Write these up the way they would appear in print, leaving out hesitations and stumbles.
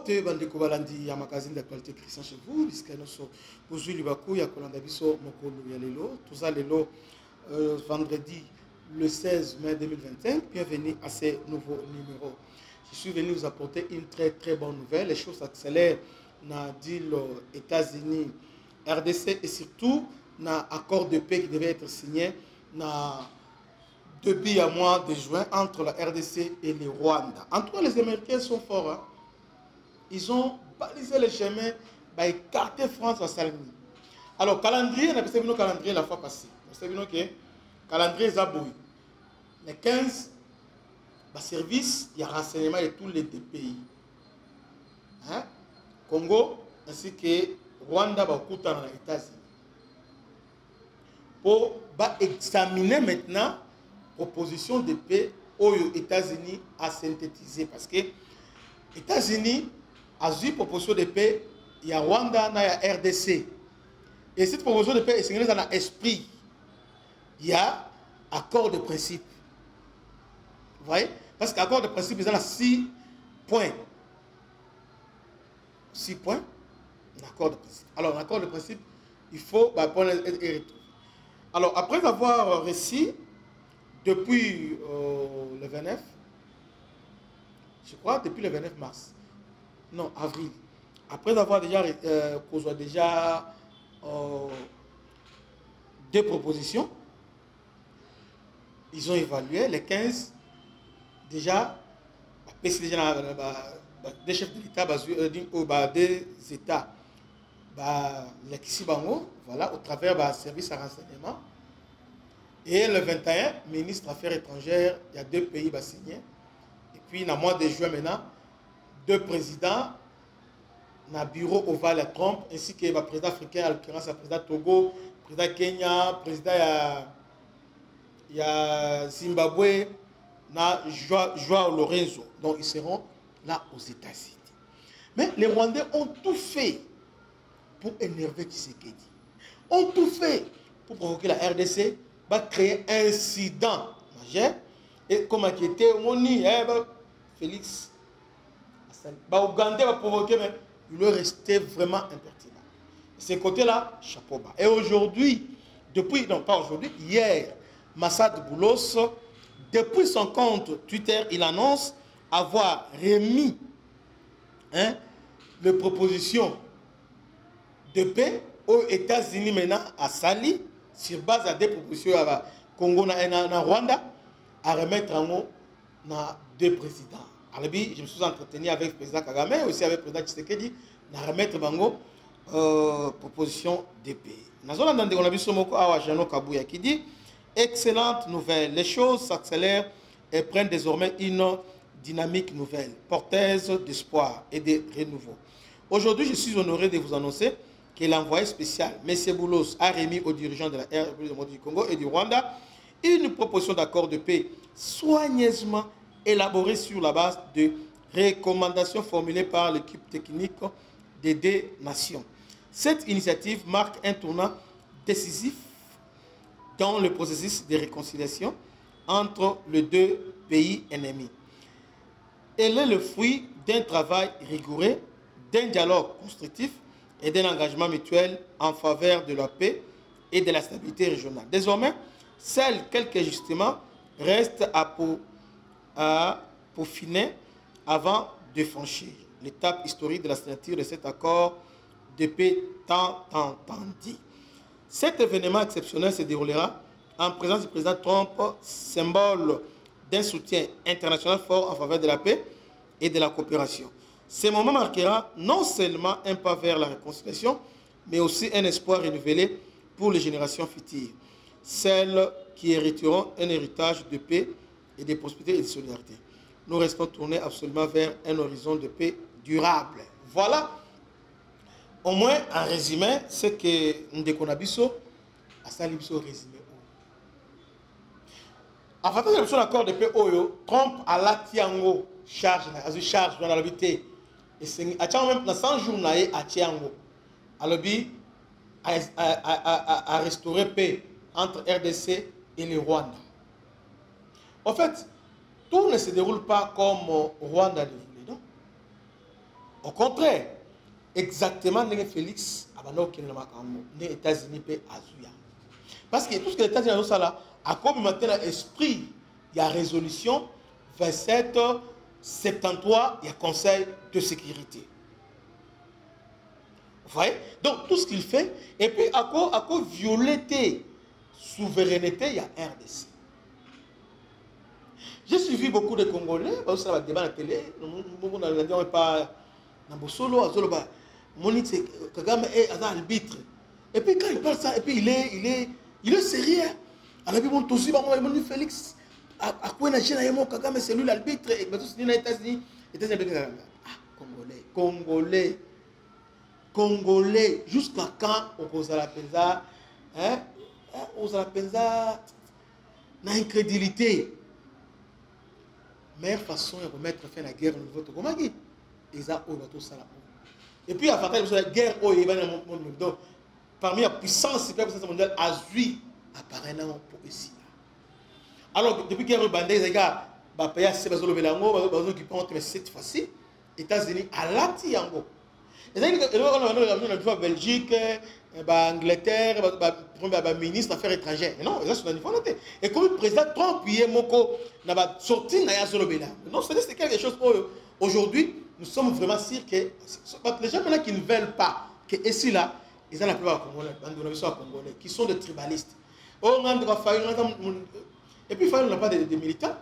te bandeko balandi ya magazine d'actualité Christian chez vous puisque nous sommes aujourd'hui libaku ya kolanda biso mokolo ya lelo toza lelo vendredi le 16 mai 2025. Bienvenue à ce nouveau numéro. Je suis venu vous apporter une très bonne nouvelle. Les choses s'accélèrent dans deal États-Unis, RDC et surtout dans accord de paix qui devait être signé depuis un mois de juin entre la RDC et le Rwanda. En tout cas, les Américains sont forts. Hein? Ils ont balisé le chemin pour écarter France à Salmi. Alors, calendrier, on a fait le calendrier la fois passée. Vous savez que le calendrier est aboué. Les 15, le service, il y a renseignement de tous les deux pays. Hein? Congo, ainsi que Rwanda, dans les États-Unis. Pour examiner maintenant la proposition de paix aux États-Unis à synthétiser. Parce que les États-Unis ont eu une proposition de paix, il y a Rwanda, il y a RDC. Et cette proposition de paix est dans l'esprit. Il y a accord de principe. Vous voyez? Parce qu'accord de principe, il y a 6 points. 6 points. L'accord de principe. Alors, l'accord de principe, il faut prendre et alors, après avoir réussi, depuis le 29, je crois, depuis le 29 mars, non, avril, après avoir déjà deux propositions, ils ont évalué les 15, déjà, des chefs de l'État, des États, voilà, au travers du service à renseignement. Et le 21, ministre des Affaires étrangères, il y a 2 pays qui signé. Et puis, dans le mois de juin maintenant, 2 présidents, dans le bureau ovale à Trump, ainsi que le président africain, en l'occurrence le président Togo, le président Kenya, le président il y a Zimbabwe, Joao Lorenzo. Donc, ils seront là aux États-Unis. Mais les Rwandais ont tout fait pour énerver Tshisekedi. Ont tout fait pour provoquer la RDC, va créer un incident majeur. Et comme inquiété, on dit, Félix, Ougandais va provoquer, mais il est resté vraiment impertinent. Ces côtés-là, chapeau bas. Et aujourd'hui, non pas aujourd'hui, hier, Massad Boulos, depuis son compte Twitter, il annonce avoir remis les propositions de paix aux États-Unis maintenant à Sali, sur base de des propositions à Congo et Rwanda, à remettre en haut 2 présidents. Alors, je me suis entretenu avec le président Kagame et aussi avec le président Tshisekedi, à remettre en haut proposition de paix. Dans Jano Kabouya qui dit excellente nouvelle, les choses s'accélèrent et prennent désormais une dynamique nouvelle, porteuse d'espoir et de renouveau. Aujourd'hui, je suis honoré de vous annoncer que l'envoyé spécial, M. Boulos, a remis aux dirigeants de la République du Congo et du Rwanda une proposition d'accord de paix soigneusement élaborée sur la base de recommandations formulées par l'équipe technique des 2 nations. Cette initiative marque un tournant décisif dans le processus de réconciliation entre les 2 pays ennemis. Elle est le fruit d'un travail rigoureux, d'un dialogue constructif et d'un engagement mutuel en faveur de la paix et de la stabilité régionale. Désormais, seuls quelques ajustements restent à peaufiner avant de franchir l'étape historique de la signature de cet accord de paix tant dit. Cet événement exceptionnel se déroulera en présence du président Trump, symbole d'un soutien international fort en faveur de la paix et de la coopération. Ce moment marquera non seulement un pas vers la réconciliation, mais aussi un espoir renouvelé pour les générations futures, celles qui hériteront un héritage de paix et de prospérité et de solidarité. Nous restons tournés absolument vers un horizon de paix durable. Voilà, au moins en résumé, ce que Ndekonabiso a salibiso résumé. En fait, il y a l'accord de paix Oyo, Trump a la tiango charge dans la vie. Et c'est même dans 100 jours à Tiango, à restaurer paix entre RDC et le Rwanda. En fait, tout ne se déroule pas comme au Rwanda le voulait, non? Au contraire, exactement, Félix, les États-Unis peuvent azuya. Parce que tout ce que les États-Unis ont fait là, à comme maintenant l'esprit, il y a résolution 27 73, il y a Conseil de sécurité. Vous voyez? Donc tout ce qu'il fait, et puis à quoi violer souveraineté, il y a RDC. J'ai suivi beaucoup de Congolais, parce que ça va débat à la télé, nous n'avons pas Nambosolo, Monique, Kagame est un arbitre. Et puis quand il parle ça, et puis il est sérieux. Alors il monte aussi, il Félix, à quoi il a gêné, Kagame c'est lui l'arbitre, et tout ce qui est États-Unis, Congolais, jusqu'à quand on va la pensa, hein? On va la pensa, l'incrédulité. Meilleure façon de remettre fin à la guerre au niveau de Komagi. Et puis, à partir de la guerre, donc, parmi la puissance mondiale, Azui apparaît pour ici. Alors, depuis la guerre bandée, les gars, pays qui cette fois-ci, États-Unis à l'Atiango. Et on a Belgique, Angleterre, ministre des Affaires étrangères. Mais non, c'est un niveau noté. Et comme le président Trump, il est sorti de la zone. Non, c'est quelque chose aujourd'hui, nous sommes vraiment sûrs que les gens qui ne veulent pas que ici là, ils ont la plupart Congolais, qui sont des tribalistes. Et puis, il n'y a pas de militants.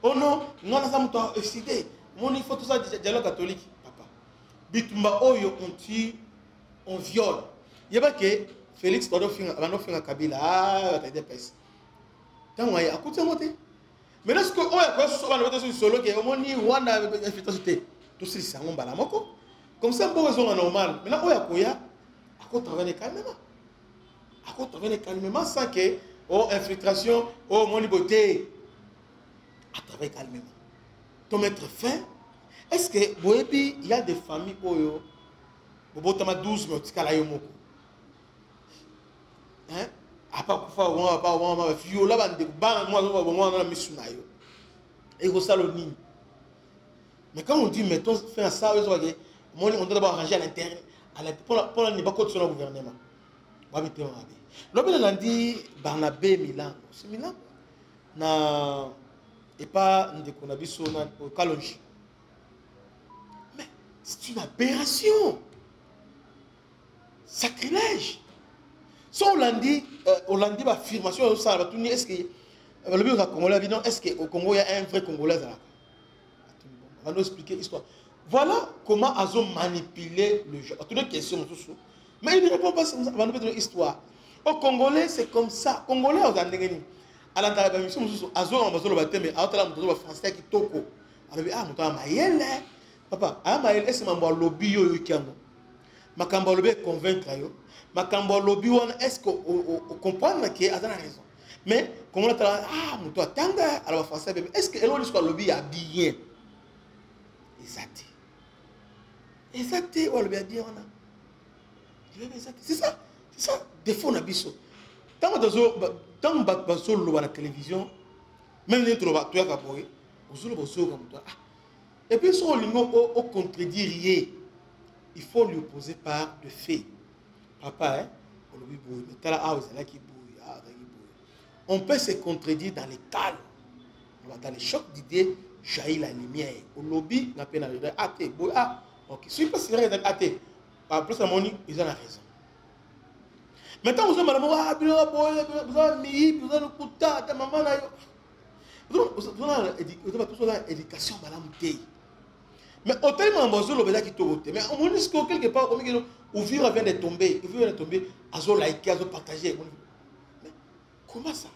Oh non, nous avons décidé. Il faut tout ça, dialogue catholique. Bitumba oyo on viole. Il y a pas que Félix Tado finga Kabila des pèses. Tant ouais à côté monter. Mais là ce que on a quoi sur solo que on ni wana infiltration tout ça on bala moko. Comme ça pour raison normal. Maintenant on a koya à quoi travailler calmement. À quoi travailler calmement sans que infiltration mon liberté à travailler calmement. Pour mettre fin. Est-ce que Boebi, il y a des familles où Bobotama 12 mais tu as moko. Hein? À part on va violer moi on a mis sur nayo. Et au saloni. Mais quand on dit mettons faire ça on doit d'abord arranger à l'intérieur pour la niveau de son gouvernement. L'homme a dit Barnabé Milan. C'est Milan. Na et pas Ndekonabiso na Kalonji. C'est une aberration. Sacrilège. Si Hollandi va affirmation, est-ce que le Congolais dit non, est-ce qu'au Congo il y a un vrai Congolais là? On va nous expliquer l'histoire. Voilà comment ils ont manipulé le jeu. Toutes les questions, mais il ne répond pas à va nous faire une histoire. Au Congolais, c'est comme ça. Congolais, on a dit à la mission, ils ont un mais à français qui toko. Papa, est-ce que je lobby yo kiango? Makambo lobby convaincre yo. Makambo lobby est-ce que on comprend que a raison. Mais comme on a muto atanga alors français est-ce que elon soit lobby a bien? Exact. Exact ou lobby a bien on a. C'est ça. C'est ça défaut na biso. Tant bazo lo na télévision même les trop ba to ya ka boy. Ozulo bozo comme toi. Et puis, si on contredit, il faut lui opposer par de faits. Papa, on peut se contredire dans les calmes. Dans les chocs d'idées, jaillit la lumière. Au lobby, on a peine à dire athée. Ok. Si vous pensez que athée, par plus de monnaie, ils ont la raison. Maintenant, vous avez l'éducation. Mais autant de qui te mais on dit que quelque part, où vivre vient de tomber, à zo liker, à zo partager. Mais comment ça?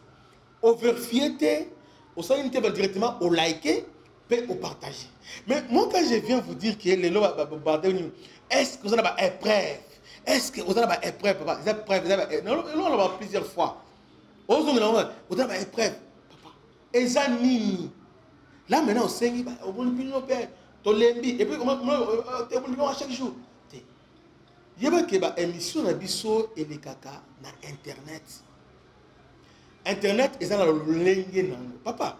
Au vérifier, au sein directement au liker, puis au partager. Mais moi, quand je viens vous dire que les lois, est-ce que vous avez des épreuves? Est-ce que vous avez des épreuves, papa? Des épreuves, non, on l'a plusieurs fois. Vous avez des épreuves, papa. Et ça, nini. Là, maintenant, on sait qu'il y a un père. Et puis, on a chaque jour. Il y a une émission et les caca dans Internet. Internet, ils ont le papa.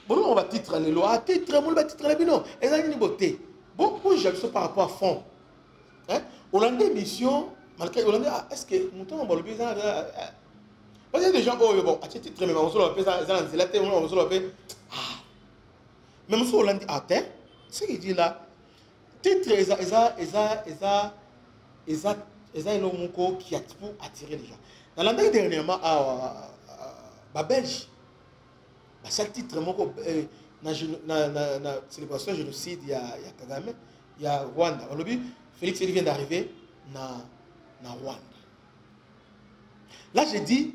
Bon, on va titre les lois, titre, on va titre les binômes. Ils ont une beauté. Beaucoup j'ai par rapport à fond. Hein? Hollandais mission, malgré Hollandais, est-ce que mon temps on va le payer? Parce qu'il y a des gens, oh bon, à titre mais on se le paye, ça on se le paye. Mais monsieur Hollandais, attends, ce qu'il dit là, titre eza elomoko qui a pour attirer les gens. Dans l'année dernièrement à Belge, c'est le titre moko na célébration génocide il y a Kagame, il y a Rwanda. On lobby Félix il vient d'arriver na Rwanda. Là j'ai dit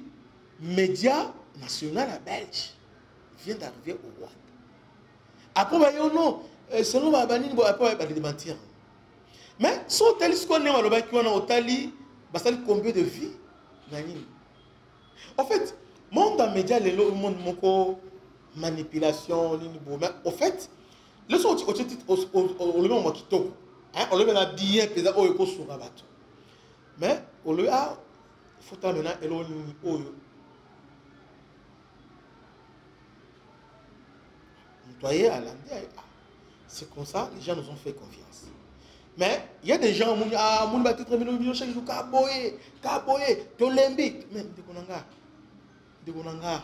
média national à Belge vient d'arriver au Rwanda. Après bah non, selon ma banine après bah démentir. Mais si on t'a dit ce qu'on est malheureux qui on a otali, bah ça dit combien de vies nani. En fait, monde dans média le monde moko manipulation ni bon mais en fait, le son au titre au le moment qui toque, hein, on le met bien pesant au éco sur rabato. Mais on le a faut maintenant eloni oyo. Nettoyer à l'endroit. C'est comme ça, les gens nous ont fait confiance. Mais il y a des gens qui disent ah, mon bâti très bien, chaque jour, kaboye, tolembi. Mais dekonanga,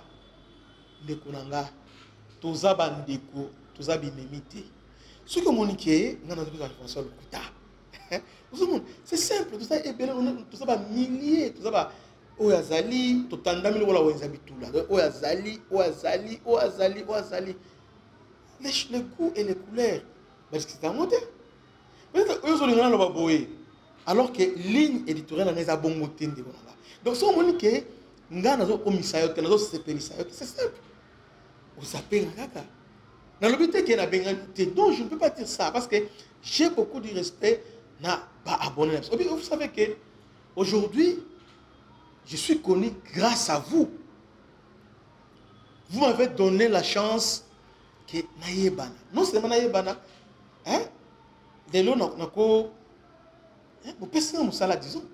toza bandeko, toza bimemite. Ce que mon niqué, on a besoin de François Lokuta. C'est simple, tout ça est bien, tout ça va milliers, tout ça va. Oyazali, totanda mille wala wenzabitula. Oyazali. Les goûts et les couleurs. Parce que c'est un modèle. Alors que ligne éditoriale n'est pas bon moté. Donc si on dit que nous avons un commissaire, c'est simple. Vous appelez un caca. Dans le but qu'il y a un donc je ne peux pas dire ça parce que j'ai beaucoup de respect n'a pas abonné. Vous savez que aujourd'hui, je suis connu grâce à vous. Vous m'avez donné la chance que Naïebana. Non seulement Naïebana, hein? Dès lors, vous pouvez faire disons.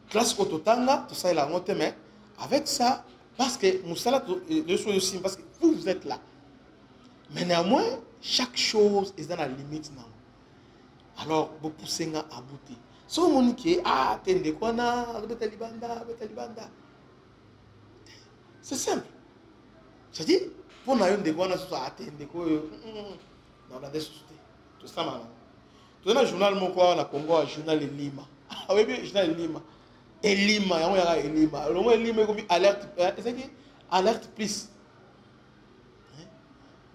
Classe Ototanga, tout ça est la honte, mais avec ça, parce que Moussala, aussi, parce que vous êtes là. Mais néanmoins, chaque chose est dans la limite. Alors, vous poussez à aboutir. Si on dit que, ah, t'es de quoi, c'est simple. C'est-à-dire, pour nous, de quoi, t'es de quoi, on a des sociétés. Tout ça, maintenant. Tout ça, journal, mon quoi, on a Congo, journal Lima. Ah oui, bien, journal Lima. Et Lima, il y a Lima. Le mot Lima, comme alerte, c'est qui alerte plus.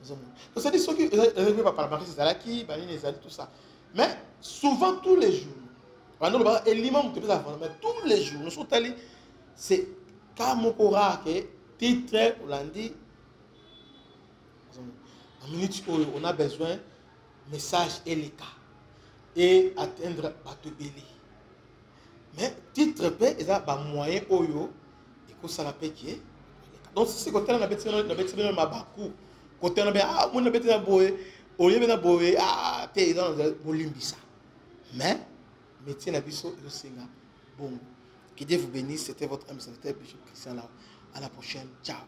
Donc, ça dit, ceux qui ne pas parler, c'est là qui, tout ça. Mais souvent, tous les jours, et Lima, mais tous les jours, nous sommes allés, c'est Kamokora, titre, on l'a dit, en minute, on a besoin message et les cas et atteindre Batobeli. Mais titre P, il y a un moyen oyo et que ça la paie qui est. Donc si c'est côté on a besoin ma baku côté on a ah mon a besoin boé au lieu de boé ah t'es dans le bolimbisa. Mais métier na biso yo senga bon. Que Dieu vous bénisse, c'était votre ami serviteur Bishop Christian là. À la prochaine. Ciao.